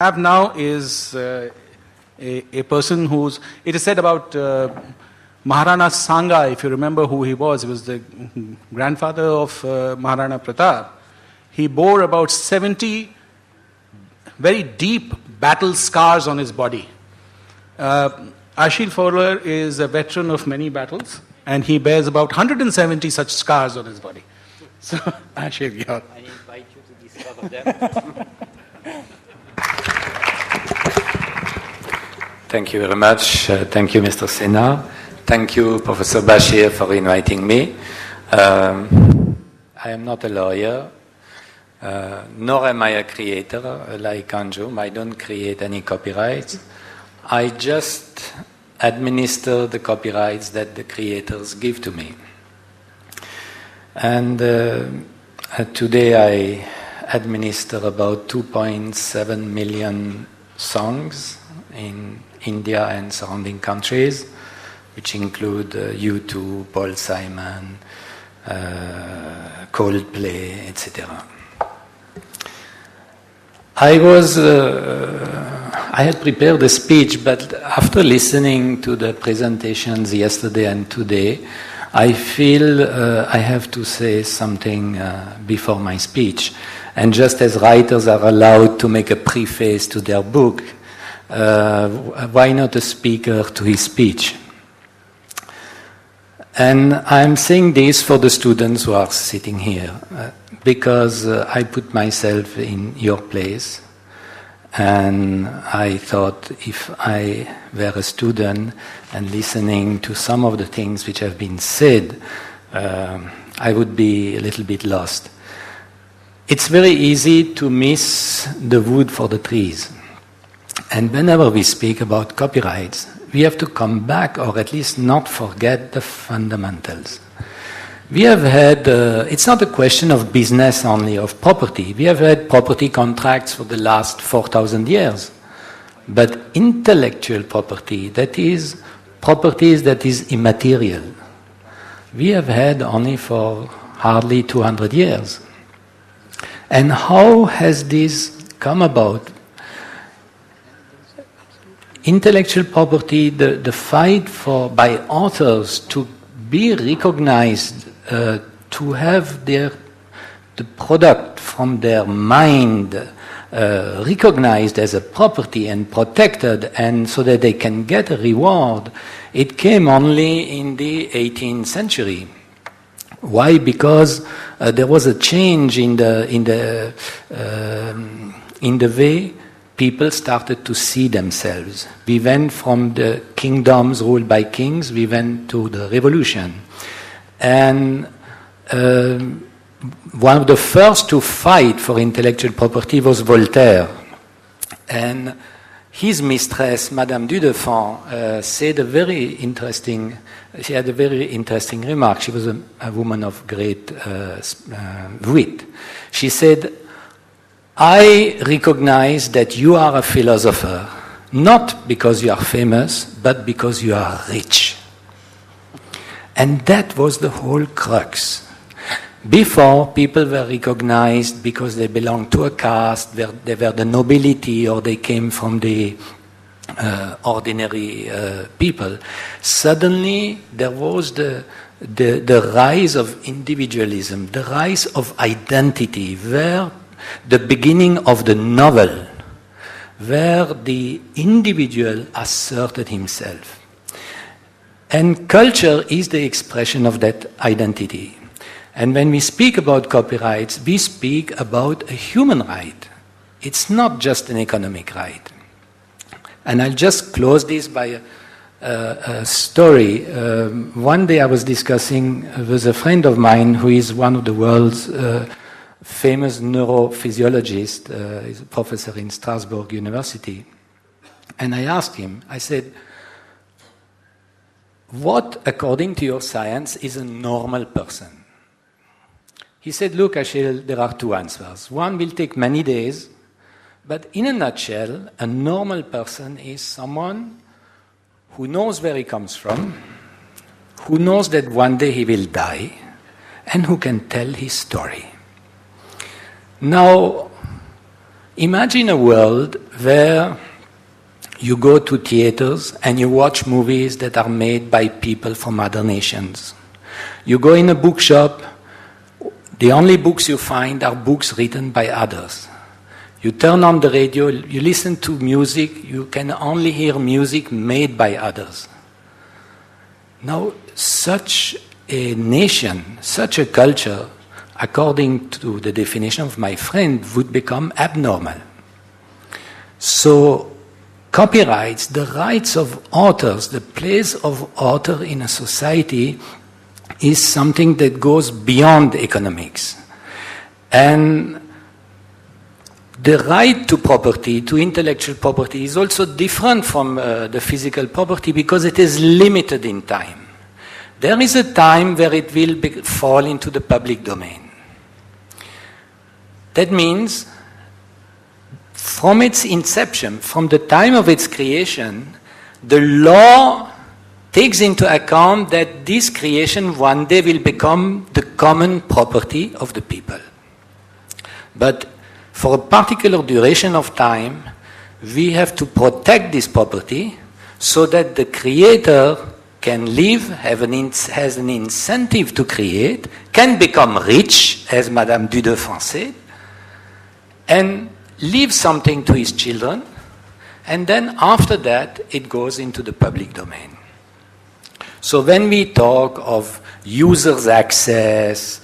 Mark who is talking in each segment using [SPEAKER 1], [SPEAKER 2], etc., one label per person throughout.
[SPEAKER 1] have now is a person who's, it is said about Maharana Sanga, if you remember who he was the grandfather of Maharana Pratap. He bore about 70 very deep battle scars on his body. Achille Forler is a veteran of many battles, and he bears about 170 such scars on his body. So, Achille, yeah.
[SPEAKER 2] I invite you to discover them. Thank you very much. Thank you, Mr. Sena. Thank you, Professor Bashir, for inviting me. I am not a lawyer, nor am I a creator like Anjum. I don't create any copyrights. I just administer the copyrights that the creators give to me. And today I administer about 2.7 million songs in India and surrounding countries, which include U2, Paul Simon, Coldplay, etc. I had prepared a speech, but after listening to the presentations yesterday and today, I feel I have to say something before my speech. And just as writers are allowed to make a preface to their book, why not a speaker to his speech? And I'm saying this for the students who are sitting here, because I put myself in your place, and I thought if I were a student and listening to some of the things which have been said, I would be a little bit lost. It's very easy to miss the wood for the trees. And whenever we speak about copyrights, we have to come back, or at least not forget the fundamentals. We have had, it's not a question of business only, of property. We have had property contracts for the last 4,000 years. But intellectual property, that is, properties that is immaterial, we have had only for hardly 200 years. And how has this come about? Intellectual property, the fight by authors to be recognized, to have the product from their mind recognized as a property and protected, and so that they can get a reward, it came only in the 18th century. Why? Because there was a change in the way people started to see themselves. We went from the kingdoms ruled by kings, we went to the revolution. And one of the first to fight for intellectual property was Voltaire. And his mistress, Madame du Deffand, said a very interesting, she had a very interesting remark. She was a woman of great wit. She said, I recognize that you are a philosopher, not because you are famous, but because you are rich. And that was the whole crux. Before, people were recognized because they belonged to a caste, they were the nobility, or they came from the ordinary people. Suddenly, there was the rise of individualism, the rise of identity, where the beginning of the novel, where the individual asserted himself. And culture is the expression of that identity. And when we speak about copyrights, we speak about a human right. It's not just an economic right. And I'll just close this by a story. One day I was discussing with a friend of mine who is one of the world's famous neurophysiologist, he's a professor in Strasbourg University. And I asked him, I said, what, according to your science, is a normal person? He said, look, Achille, there are two answers. One will take many days, but in a nutshell, a normal person is someone who knows where he comes from, who knows that one day he will die, and who can tell his story. Now, imagine a world where you go to theaters and you watch movies that are made by people from other nations. You go in a bookshop, the only books you find are books written by others. You turn on the radio, you listen to music, you can only hear music made by others. Now, such a nation, such a culture, according to the definition of my friend, would become abnormal. So, copyrights, the rights of authors, the place of author in a society is something that goes beyond economics. And the right to property, to intellectual property, is also different from the physical property because it is limited in time. There is a time where it will fall into the public domain. That means from its inception, from the time of its creation, the law takes into account that this creation one day will become the common property of the people. But for a particular duration of time, we have to protect this property so that the creator can live, has an incentive to create, can become rich, as Madame Dudefant said, and leave something to his children, and then after that it goes into the public domain. So when we talk of users' access,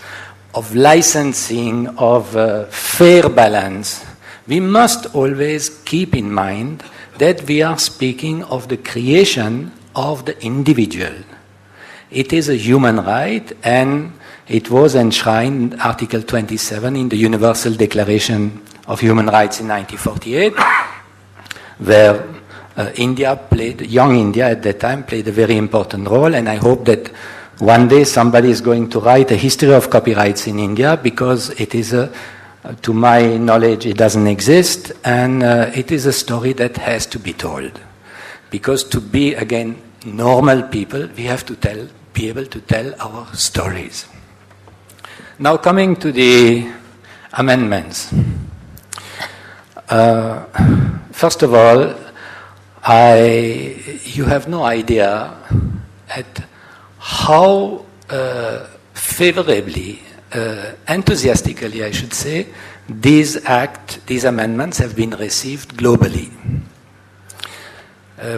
[SPEAKER 2] of licensing, of fair balance, we must always keep in mind that we are speaking of the creation of the individual. It is a human right, and it was enshrined in Article 27 in the Universal Declaration of Human Rights in 1948, where young India at that time played a very important role, and I hope that one day somebody is going to write a history of copyrights in India, because it is to my knowledge, it doesn't exist, and it is a story that has to be told. Because to be, again, normal people, we have to be able to tell our stories. Now coming to the amendments. First of all, you have no idea at how favorably, enthusiastically I should say, these amendments have been received globally.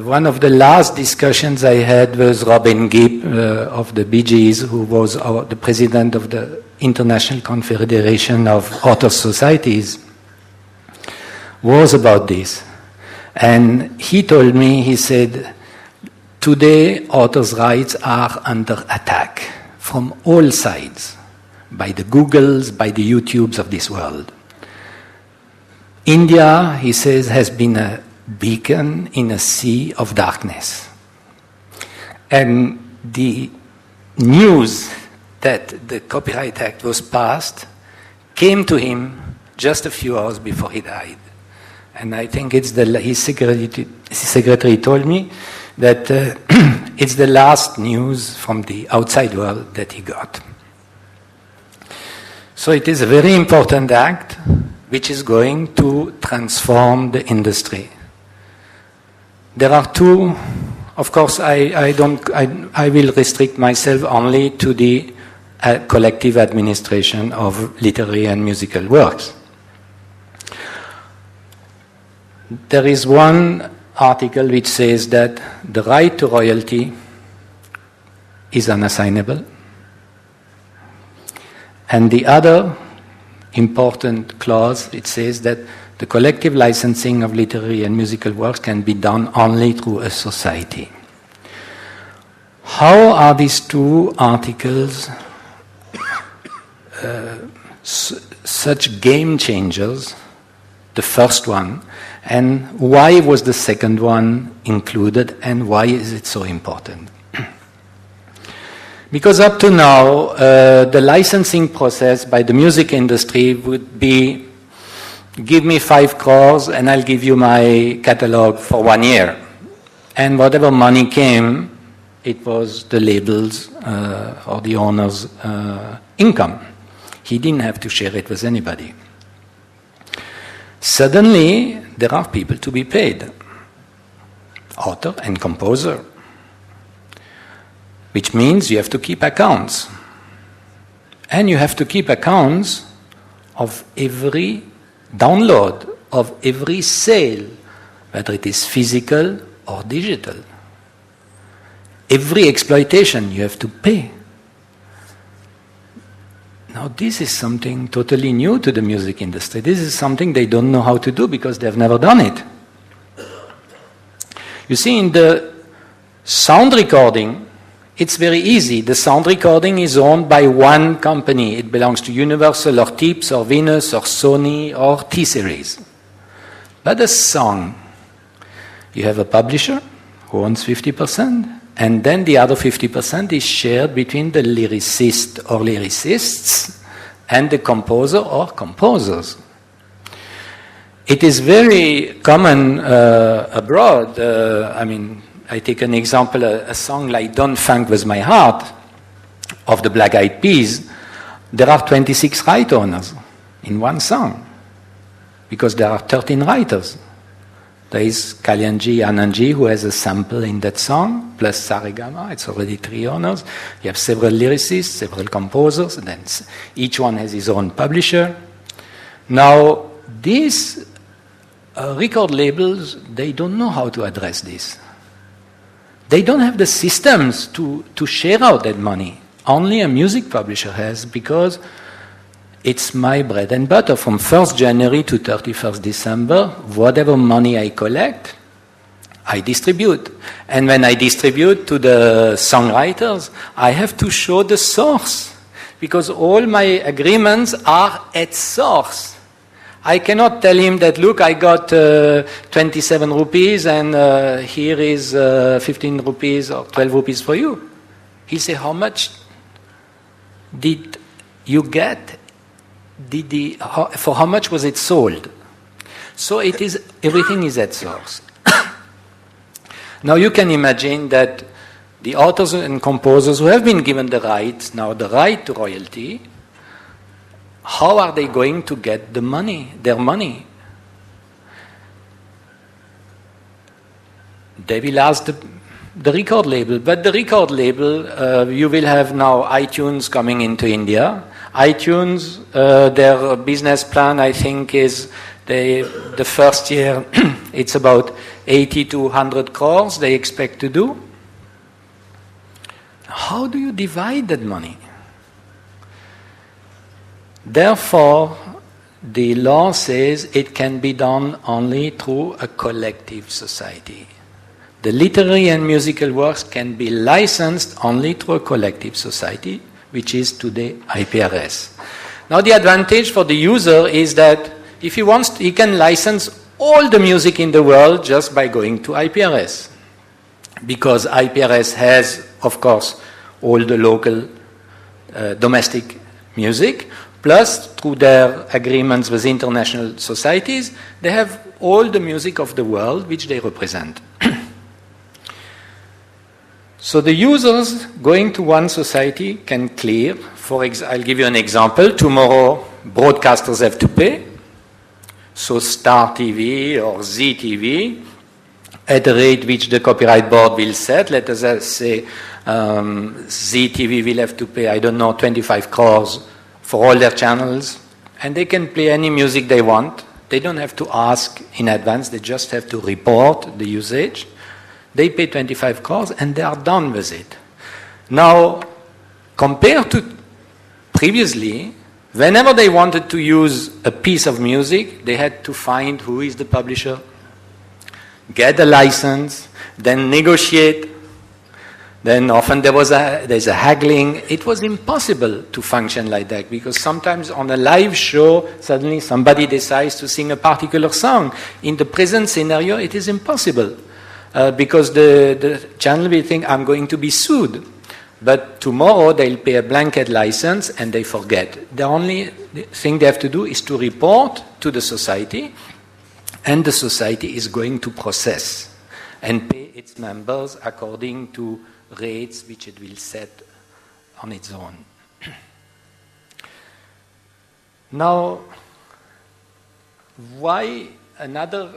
[SPEAKER 2] One of the last discussions I had was Robin Gibb of the Bee Gees, who was the president of the International Confederation of Author Societies, was about this. And he told me, he said, today authors' rights are under attack from all sides, by the Googles, by the YouTubes of this world. India, he says, has been a beacon in a sea of darkness. And the news that the Copyright Act was passed came to him just a few hours before he died. And I think his secretary told me that it's the last news from the outside world that he got. So it is a very important act which is going to transform the industry. There are two, of course, I will restrict myself only to the collective administration of literary and musical works. There is one article which says that the right to royalty is unassignable, and the other important clause, it says that the collective licensing of literary and musical works can be done only through a society. How are these two articles such game changers, the first one, and why was the second one included, and why is it so important? Because up to now, the licensing process by the music industry would be, give me 5 crores and I'll give you my catalog for 1 year. And whatever money came, it was the label's or the owner's income. He didn't have to share it with anybody. Suddenly, there are people to be paid, author and composer, which means you have to keep accounts. And you have to keep accounts of every download, of every sale, whether it is physical or digital. Every exploitation you have to pay. Now this is something totally new to the music industry. This is something they don't know how to do because they've never done it. You see, in the sound recording, it's very easy. The sound recording is owned by one company. It belongs to Universal or Tips or Venus or Sony or T-Series. But a song, you have a publisher who owns 50%, and then the other 50% is shared between the lyricist or lyricists and the composer or composers. It is very common abroad. I take an example, a song like Don't Funk With My Heart of the Black Eyed Peas. There are 26 right owners in one song because there are 13 writers. There is Kalyanji Anandji who has a sample in that song, plus Saregama, it's already 3 owners. You have several lyricists, several composers, and then each one has his own publisher. Now, these record labels, they don't know how to address this. They don't have the systems to share out that money. Only a music publisher has, because it's my bread and butter. From 1st January to 31st December, whatever money I collect, I distribute. And when I distribute to the songwriters, I have to show the source, because all my agreements are at source. I cannot tell him that, look, I got 27 rupees and here is 15 rupees or 12 rupees for you. He'll say, how much did you get? For how much was it sold? So it is, everything is at source. Now you can imagine that the authors and composers who have been given the rights, now the right to royalty, how are they going to get the money, their money? They will ask the record label, but the record label, you will have now iTunes coming into India. iTunes, their business plan, I think, is the first year, it's about 80 to 100 crores they expect to do. How do you divide that money? Therefore, the law says it can be done only through a collective society. The literary and musical works can be licensed only through a collective society, which is today IPRS. Now the advantage for the user is that if he wants, he can license all the music in the world just by going to IPRS. Because IPRS has, of course, all the local domestic music, plus through their agreements with international societies, they have all the music of the world which they represent. So the users going to one society can clear. I'll give you an example. Tomorrow, broadcasters have to pay. So Star TV or Zee TV, at the rate which the copyright board will set, let us say Zee TV will have to pay, I don't know, 25 crores for all their channels, and they can play any music they want. They don't have to ask in advance, they just have to report the usage. They pay 25 crores and they are done with it. Now, compared to previously, whenever they wanted to use a piece of music, they had to find who is the publisher, get a license, then negotiate. Then often there's a haggling. It was impossible to function like that, because sometimes on a live show, suddenly somebody decides to sing a particular song. In the present scenario, it is impossible. Because the channel will think, I'm going to be sued. But tomorrow they'll pay a blanket license and they forget. The only thing they have to do is to report to the society, and the society is going to process and pay its members according to rates which it will set on its own. Now, why another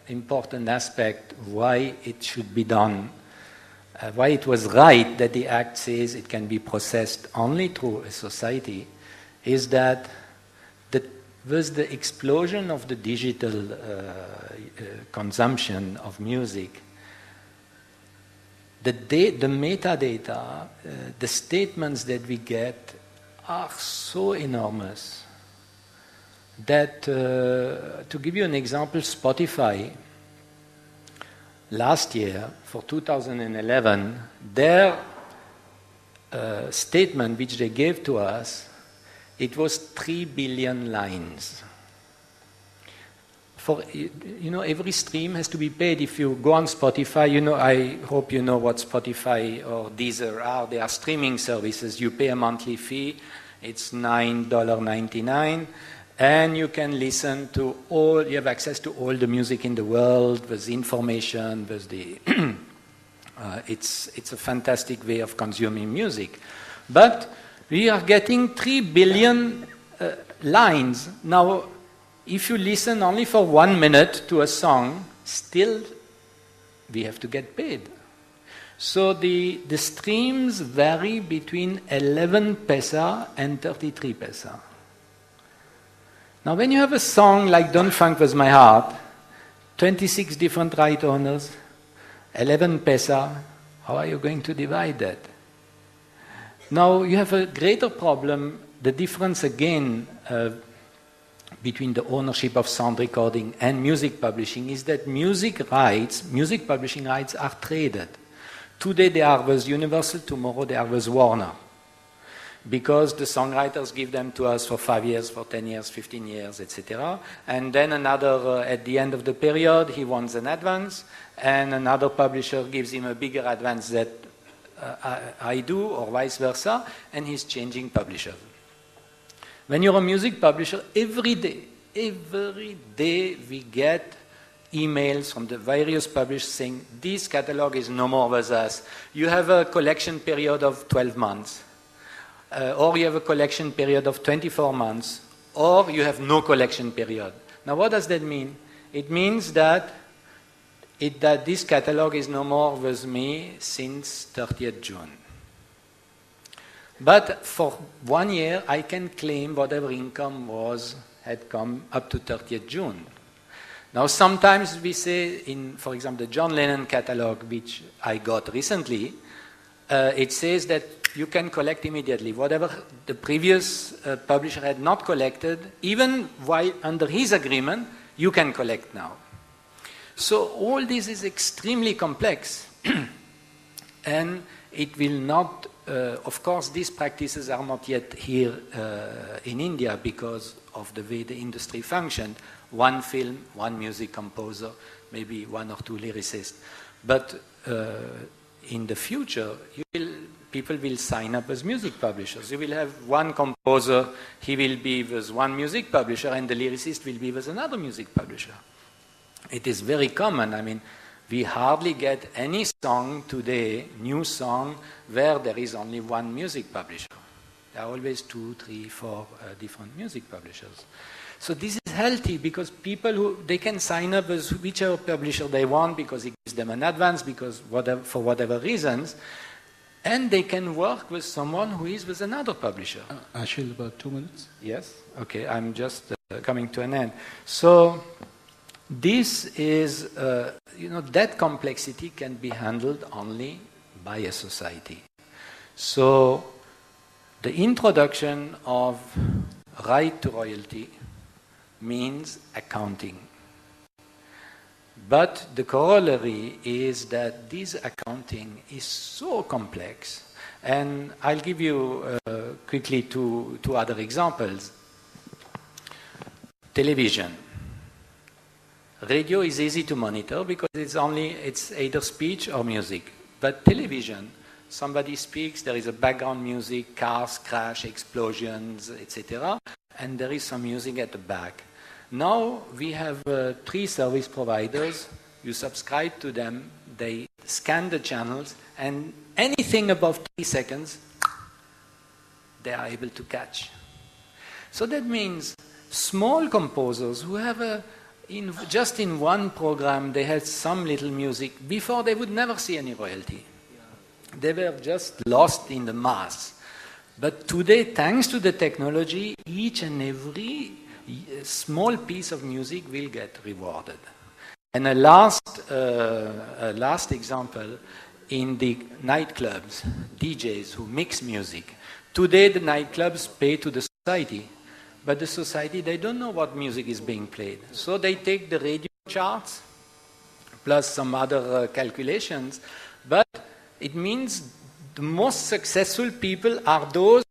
[SPEAKER 2] important aspect why it should be done, why it was right that the Act says it can be processed only through a society, is that with the explosion of the digital consumption of music, the metadata, the statements that we get are so enormous that, to give you an example, Spotify, last year, for 2011, their statement which they gave to us, it was 3 billion lines. For, every stream has to be paid. If you go on Spotify, I hope you know what Spotify or Deezer are. They are streaming services. You pay a monthly fee. It's $9.99. And you can listen to you have access to all the music in the world, with information, with the... it's a fantastic way of consuming music. But we are getting 3 billion lines. Now, if you listen only for 1 minute to a song, still we have to get paid. So the streams vary between 11 pesa and 33 pesa. Now, when you have a song like Don't Funk With My Heart, 26 different right owners, 11 pesa, how are you going to divide that? Now, you have a greater problem, the difference again between the ownership of sound recording and music publishing is that music publishing rights are traded. Today they are with Universal, tomorrow they are with Warner. Because the songwriters give them to us for 5 years, for 10 years, 15 years, etc. And then another, at the end of the period, he wants an advance, and another publisher gives him a bigger advance that I do, or vice versa, and he's changing publisher. When you're a music publisher, every day we get emails from the various publishers saying, this catalog is no more with us. You have a collection period of 12 months. Or you have a collection period of 24 months, or you have no collection period. Now, what does that mean? It means that this catalog is no more with me since 30th June. But for 1 year, I can claim whatever income had come up to 30th June. Now, sometimes we say, for example, the John Lennon catalog, which I got recently, it says that you can collect immediately. Whatever the previous publisher had not collected, even while under his agreement, you can collect now. So all this is extremely complex. And it will not, of course, these practices are not yet here in India because of the way the industry functioned. One film, one music composer, maybe 1 or 2 lyricists. But in the future, people will sign up as music publishers. You will have one composer, he will be with one music publisher, and the lyricist will be with another music publisher. It is very common. I mean, we hardly get any song today, new song, where there is only one music publisher. There are always 2, 3, 4 different music publishers. So this is healthy because people they can sign up with whichever publisher they want because it gives them an advance, because for whatever reasons, and they can work with someone who is with another publisher.
[SPEAKER 1] Achille, about 2 minutes.
[SPEAKER 2] Yes? Okay, I'm just coming to an end. So this is, that complexity can be handled only by a society. So the introduction of right to royalty means accounting. But the corollary is that this accounting is so complex, and I'll give you quickly two other examples. Television. Radio is easy to monitor because it's either speech or music. But television, somebody speaks, there is a background music, cars crash, explosions, etc., and there is some music at the back. Now we have 3 service providers. You subscribe to them, they scan the channels, and anything above 3 seconds, they are able to catch. So that means small composers who have just in one program, they had some little music. Before, they would never see any royalty. They were just lost in the mass. But today, thanks to the technology, each and every small piece of music will get rewarded. And a last example, in the nightclubs, DJs who mix music. Today, the nightclubs pay to the society. But the society, they don't know what music is being played. So they take the radio charts, plus some other calculations. But it means the most successful people are those,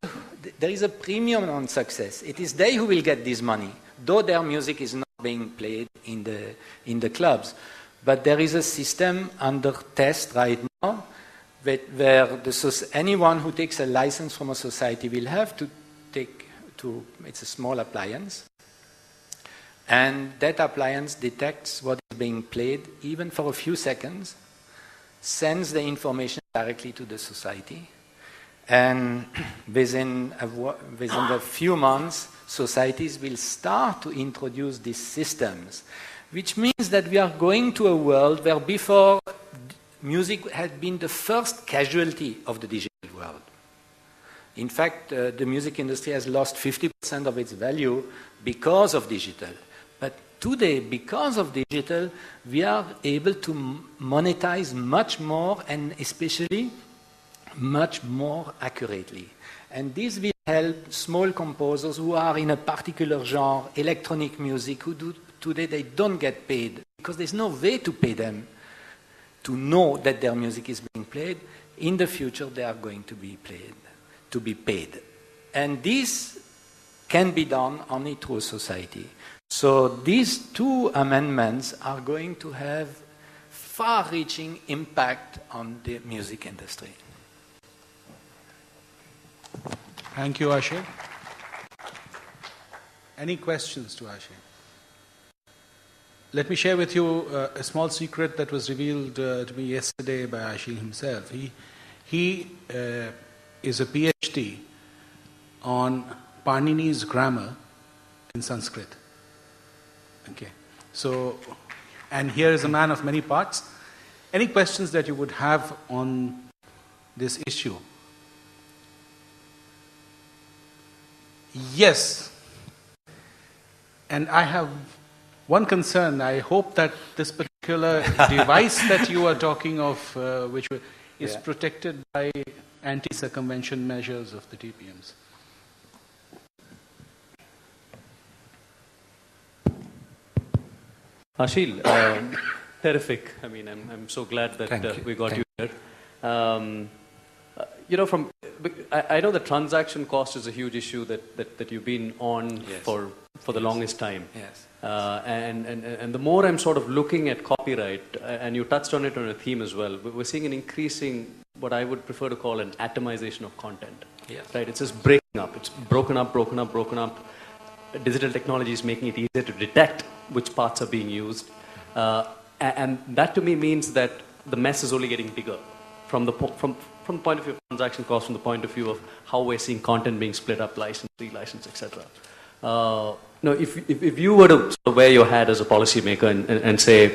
[SPEAKER 2] there is a premium on success. It is they who will get this money, though their music is not being played in the clubs. But there is a system under test right now where anyone who takes a license from a society will have to it's a small appliance. And that appliance detects what is being played, even for a few seconds, sends the information directly to the society. And within a few months, societies will start to introduce these systems, which means that we are going to a world where before music had been the first casualty of the digital world. In fact, the music industry has lost 50% of its value because of digital. But today, because of digital, we are able to monetize much more and especially much more accurately. And this will help small composers who are in a particular genre, electronic music, today they don't get paid because there's no way to pay them to know that their music is being played. In the future, they are going to be paid. And this can be done only through a society. So these two amendments are going to have far-reaching impact on the music industry.
[SPEAKER 1] Thank you, Achille. Any questions to Achille? Let me share with you a small secret that was revealed to me yesterday by Achille himself. He is a PhD on Panini's grammar in Sanskrit. Okay. So, and here is a man of many parts. Any questions that you would have on this issue? Yes. And I have one concern. I hope that this particular device that you are talking of, which is protected by anti-circumvention measures of the TPMs.
[SPEAKER 3] Achille, terrific. I mean, I'm so glad that we got you here. I know the transaction cost is a huge issue that you've been on for the longest time.
[SPEAKER 2] Yes.
[SPEAKER 3] And the more I'm sort of looking at copyright, and you touched on it on a theme as well, we're seeing an increasing, what I would prefer to call an atomization of content.
[SPEAKER 2] Yes.
[SPEAKER 3] Right? It's just breaking up. It's broken up. Digital technology is making it easier to detect which parts are being used. And that to me means that the mess is only getting bigger from the point of view of transaction cost, from the point of view of how we're seeing content being split up, licensed, re-licensed, etc. If you were to sort of wear your hat as a policymaker and say,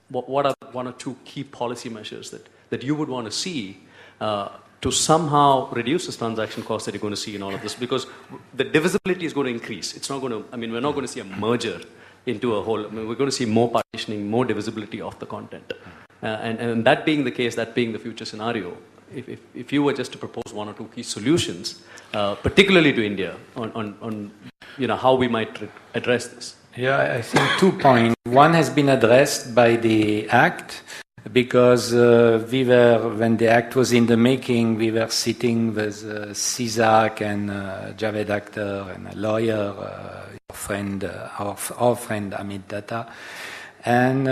[SPEAKER 3] what are one or two key policy measures that you would want to see to somehow reduce this transaction cost that you're going to see in all of this, because the divisibility is going to increase. It's not going to, we're not going to see a merger into a whole, we're going to see more partitioning, more divisibility of the content. And that being the case, that being the future scenario, if you were just to propose one or two key solutions, particularly to India, on how we might address this.
[SPEAKER 2] Yeah, I think 2 points. One has been addressed by the Act, because when the Act was in the making, we were sitting with CUSAT and Javed Akhtar and a lawyer, our friend Amit Datta. And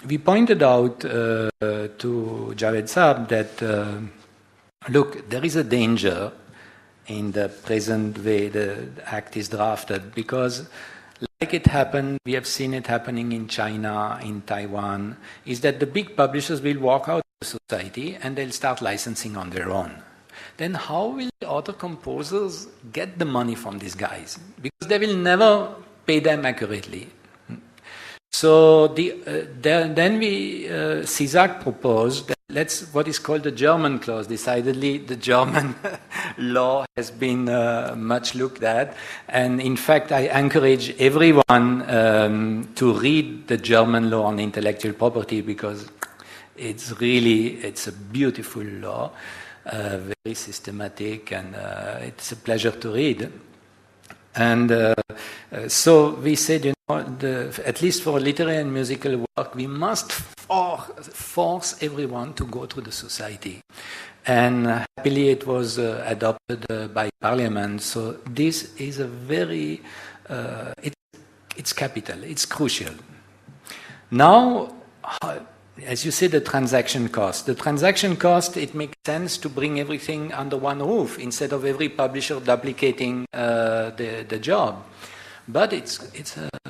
[SPEAKER 2] we pointed out to Javed Saab that, look, there is a danger in the present way the Act is drafted, because like it happened, we have seen it happening in China, in Taiwan, is that the big publishers will walk out of the society and they'll start licensing on their own. Then how will the other composers get the money from these guys? Because they will never pay them accurately. So then CUSAT proposed that what is called the German clause. Decidedly, the German law has been much looked at, and in fact, I encourage everyone to read the German law on intellectual property, because it's a beautiful law, very systematic, and it's a pleasure to read. And so we said, at least for literary and musical work, we must force everyone to go to the society. And happily it was adopted by Parliament. So this is a very, it's capital, it's crucial. Now, as you say, the transaction cost. The transaction cost, it makes sense to bring everything under one roof instead of every publisher duplicating the job. But it's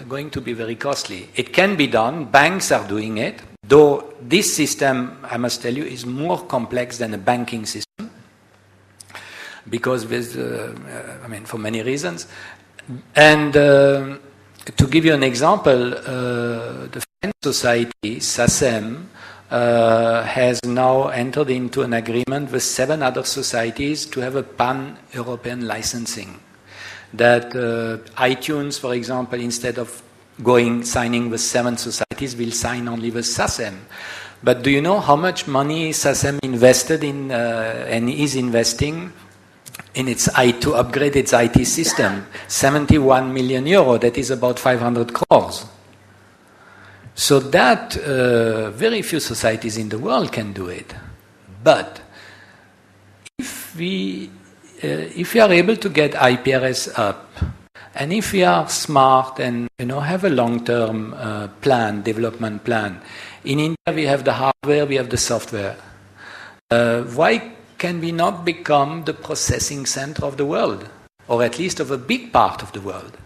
[SPEAKER 2] going to be very costly. It can be done. Banks are doing it. Though this system, I must tell you, is more complex than a banking system, because with, for many reasons. And to give you an example, the French Society, SACEM, has now entered into an agreement with 7 other societies to have a pan-European licensing. That iTunes, for example, instead of signing with 7 societies, will sign only with SACEM. But do you know how much money SACEM invested in and is investing in to upgrade its IT system? 71 million euro, that is about 500 crores. So that very few societies in the world can do it. But if we are able to get IPRS up, and if we are smart and have a long-term development plan, in India we have the hardware, we have the software. Why can we not become the processing center of the world, or at least of a big part of the world?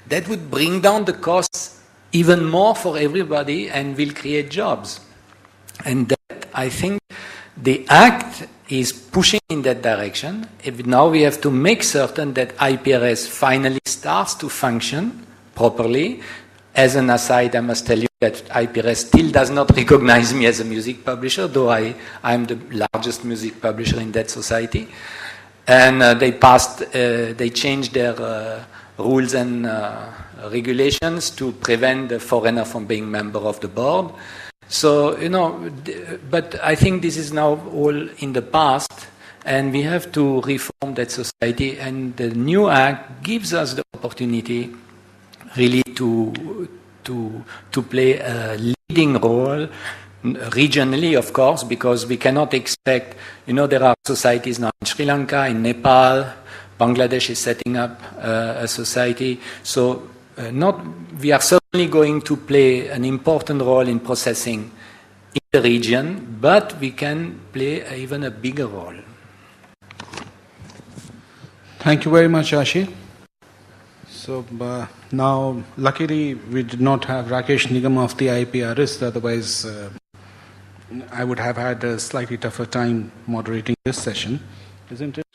[SPEAKER 2] That would bring down the costs even more for everybody and will create jobs. And that, I think, the Act is pushing in that direction. Now we have to make certain that IPRS finally starts to function properly. As an aside, I must tell you that IPRS still does not recognize me as a music publisher, though I am the largest music publisher in that society. And they changed their rules and regulations to prevent the foreigner from being member of the board. So, but I think this is now all in the past, and we have to reform that society, and the new Act gives us the opportunity really to play a leading role, regionally, of course, because we cannot expect, there are societies now in Sri Lanka, in Nepal, Bangladesh is setting up a society. So we are certainly going to play an important role in processing in the region, but we can play even a bigger role.
[SPEAKER 1] Thank you very much, Achille. So now, luckily, we did not have Rakesh Nigam of the IPRS, otherwise I would have had a slightly tougher time moderating this session, isn't it?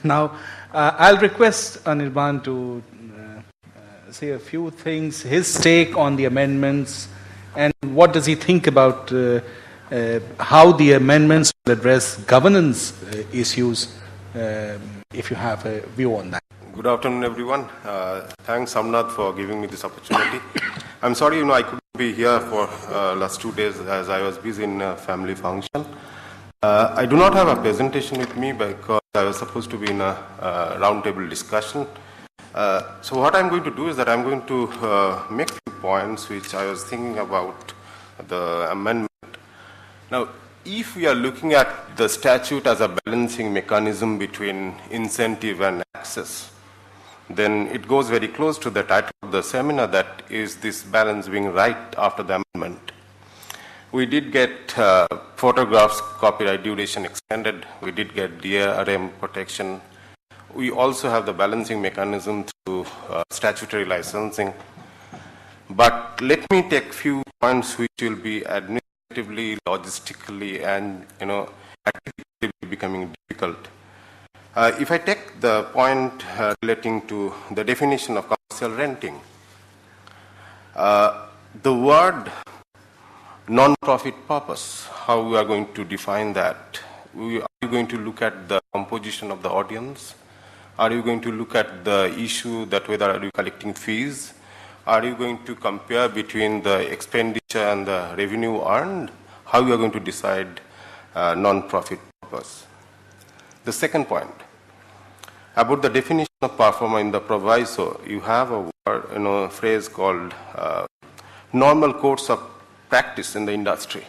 [SPEAKER 1] Now, I'll request Anirban to say a few things, his take on the amendments, and what does he think about how the amendments will address governance issues, if you have a view on that.
[SPEAKER 4] Good afternoon, everyone. Thanks, Samnath, for giving me this opportunity. I'm sorry, I couldn't be here for last 2 days as I was busy in a family function. I do not have a presentation with me because I was supposed to be in a roundtable discussion. So what I'm going to do is that I'm going to make a few points which I was thinking about the amendment. Now, if we are looking at the statute as a balancing mechanism between incentive and access, then it goes very close to the title of the seminar, that is this balance being right after the amendment. We did get photographs copyright duration extended. We did get DRM protection. We also have the balancing mechanism through statutory licensing. But let me take a few points which will be administratively, logistically, and actively becoming difficult. If I take the point relating to the definition of commercial renting, The word non-profit purpose, how we are going to define that? Are you going to look at the composition of the audience? Are you going to look at the issue that whether are you collecting fees? Are you going to compare between the expenditure and the revenue earned? How you are going to decide non-profit purpose? The second point, about the definition of performer in the proviso, you have a word, phrase called normal course of practice in the industry.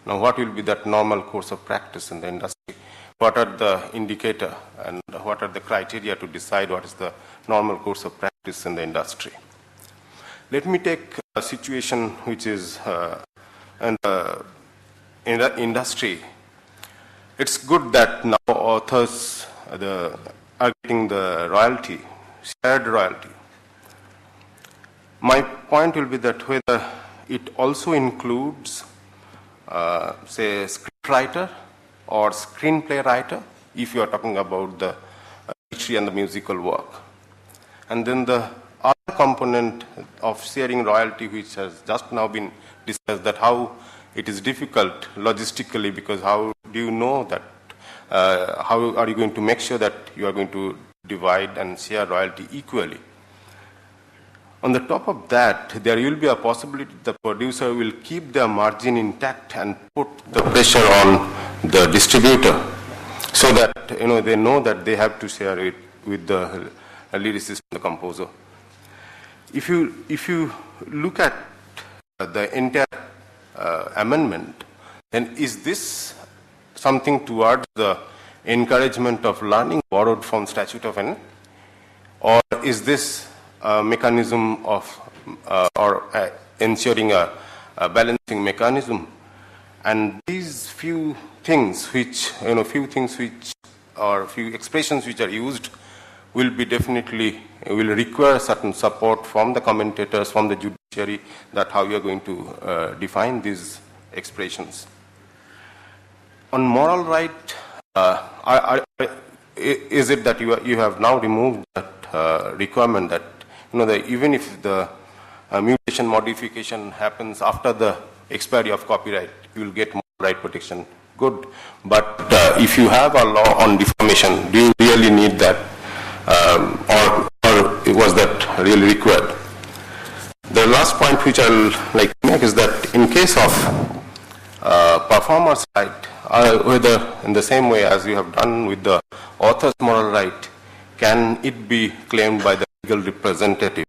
[SPEAKER 4] Now, what will be that normal course of practice in the industry? What are the indicator and what are the criteria to decide what is the normal course of practice in the industry? Let me take a situation which is in the industry. It's good that now authors are getting the royalty, shared royalty. My point will be that whether it also includes, say, scriptwriter or screenplay writer, if you are talking about the literary and the musical work. And then the other component of sharing royalty, which has just now been discussed, that how it is difficult logistically, because how do you know that, how are you going to make sure that you are going to divide and share royalty equally? On the top of that, there will be a possibility the producer will keep their margin intact and put the pressure on the distributor, so that they know that they have to share it with the lyricist and the composer. If you look at the entire amendment, then is this something towards the encouragement of learning borrowed from Statute of N, or is this a mechanism of ensuring a balancing mechanism? And these few things which, or few expressions which are used will be definitely, will require certain support from the commentators, from the judiciary, that how you are going to define these expressions. On moral right, is it that you have now removed that requirement that, that even if the mutation modification happens after the expiry of copyright, you will get more right protection? Good. But if you have a law on defamation, do you really need that? Or was that really required? The last point which I will like to make is that in case of performer's right, whether in the same way as you have done with the author's moral right, can it be claimed by the legal representative?